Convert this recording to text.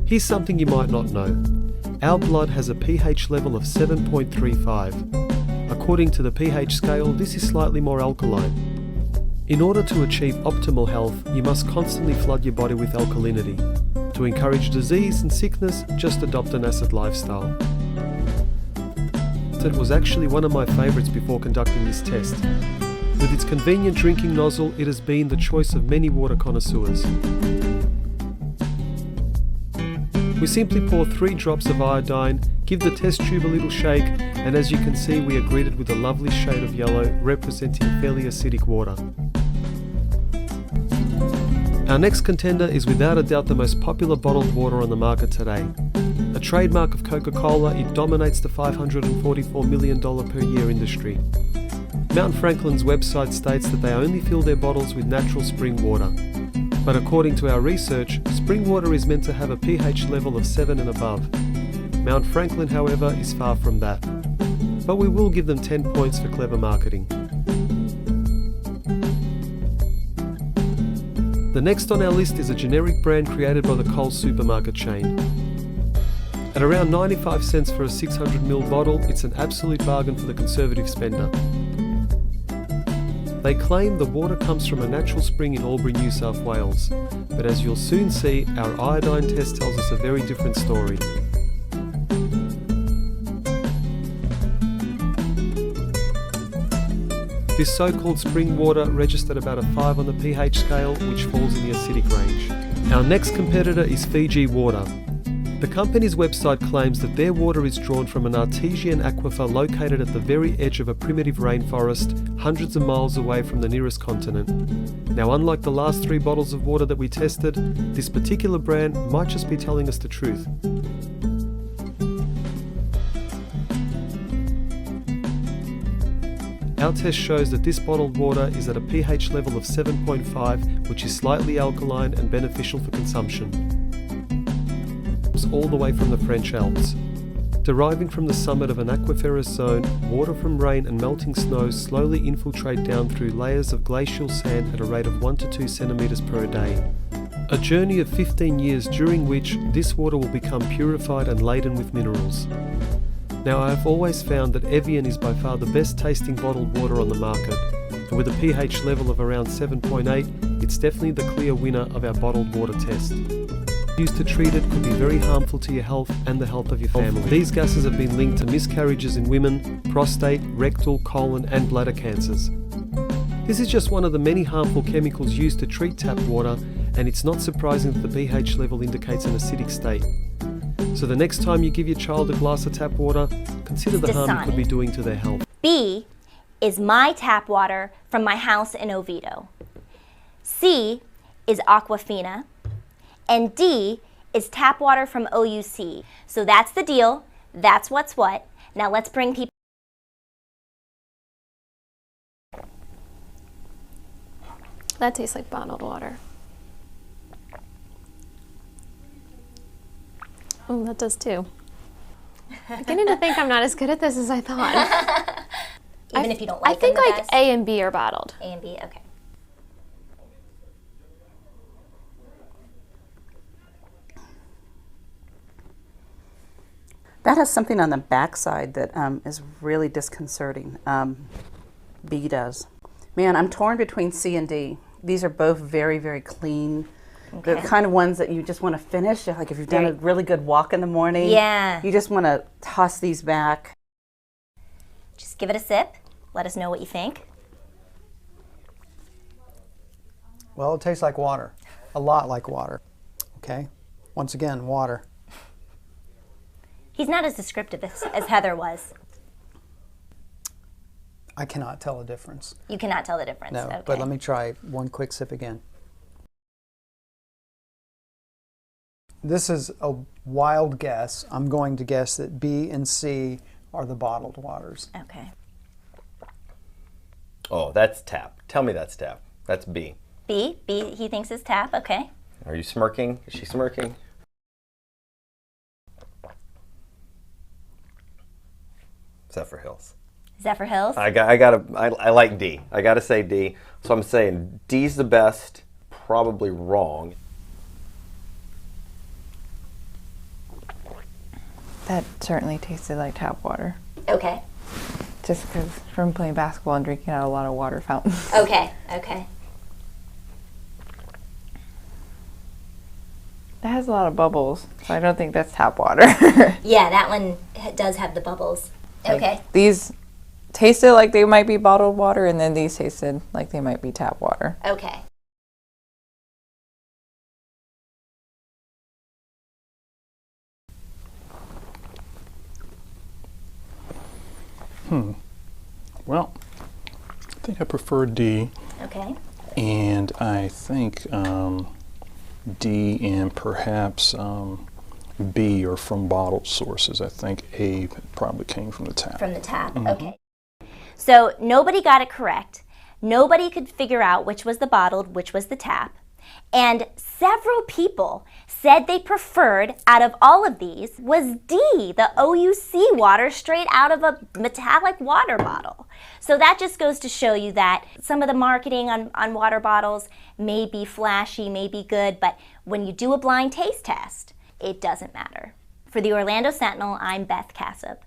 Here's something you might not know. Our blood has a pH level of 7.35. According to the pH scale, this is slightly more alkaline. In order to achieve optimal health, you must constantly flood your body with alkalinity. To encourage disease and sickness, just adopt an acid lifestyle. It was actually one of my favourites before conducting this test. With its convenient drinking nozzle, it has been the choice of many water connoisseurs. We simply pour 3 drops of iodine, give the test tube a little shake, and as you can see, we are greeted with a lovely shade of yellow representing fairly acidic water. Our next contender is without a doubt the most popular bottled water on the market today. A trademark of Coca-Cola, it dominates the $544 million per year industry. Mount Franklin's website states that they only fill their bottles with natural spring water. But according to our research, spring water is meant to have a pH level of 7 and above. Mount Franklin, however, is far from that. But we will give them 10 points for clever marketing. The next on our list is a generic brand created by the Coles supermarket chain. At around 95 cents for a 600ml bottle, it's an absolute bargain for the conservative spender. They claim the water comes from a natural spring in Albury, New South Wales, but as you'll soon see, our iodine test tells us a very different story. This so-called spring water registered about a 5 on the pH scale, which falls in the acidic range. Our next competitor is Fiji Water. The company's website claims that their water is drawn from an artesian aquifer located at the very edge of a primitive rainforest, hundreds of miles away from the nearest continent. Now, unlike the last 3 bottles of water that we tested, this particular brand might just be telling us the truth. Our test shows that this bottled water is at a pH level of 7.5, which is slightly alkaline and beneficial for consumption. All the way from the French Alps. Deriving from the summit of an aquiferous zone, water from rain and melting snow slowly infiltrate down through layers of glacial sand at a rate of 1 to 2 centimetres per day. A journey of 15 years during which this water will become purified and laden with minerals. Now, I have always found that Evian is by far the best tasting bottled water on the market, and with a pH level of around 7.8, it's definitely the clear winner of our bottled water test. Used to treat it could be very harmful to your health and the health of your family. These gases have been linked to miscarriages in women, prostate, rectal, colon and bladder cancers. This is just one of the many harmful chemicals used to treat tap water, and it's not surprising that the pH level indicates an acidic state. So the next time you give your child a glass of tap water, consider the harm it could be doing to their health. B is my tap water from my house in Oviedo. C is Aquafina. And D is tap water from OUC. So that's the deal. That's what's what. Now let's bring people. That tastes like bottled water. Oh, that does too. I'm beginning to think I'm not as good at this as I thought. Even if you don't like I think them the like best? A and B are bottled. A and B, okay. That has something on the backside that is really disconcerting. B does. Man, I'm torn between C and D. These are both very, very clean. Okay. They're the kind of ones that you just want to finish. Like if you've done a really good walk in the morning, Yeah. you just want to toss these back. Just give it a sip. Let us know what you think. Well, it tastes like water. A lot like water. Okay? Once again, water. He's not as descriptive as Heather was. I cannot tell the difference. You cannot tell the difference. No, Okay. but let me try one quick sip again. This is a wild guess. I'm going to guess that B and C are the bottled waters. Okay. Oh, that's tap. Tell me that's tap. That's B. B, he thinks is tap, okay. Are you smirking? Is she smirking? Zephyr Hills. Zephyr Hills? I like D. I gotta say D. So I'm saying D's the best, probably wrong. That certainly tasted like tap water. Okay. Just because from playing basketball and drinking out of a lot of water fountains. Okay, okay. That has a lot of bubbles, so I don't think that's tap water. Yeah, that one does have the bubbles. Okay. These tasted like they might be bottled water, and then these tasted like they might be tap water. Okay. Well, I think I prefer D, Okay. and I think D and perhaps B are from bottled sources. I think A probably came from the tap. From the tap. Okay. So nobody got it correct. Nobody could figure out which was the bottled, which was the tap. And several people said they preferred, out of all of these, was D, the OUC water straight out of a metallic water bottle. So that just goes to show you that some of the marketing on water bottles may be flashy, may be good, but when you do a blind taste test, it doesn't matter. For the Orlando Sentinel, I'm Beth Cassup.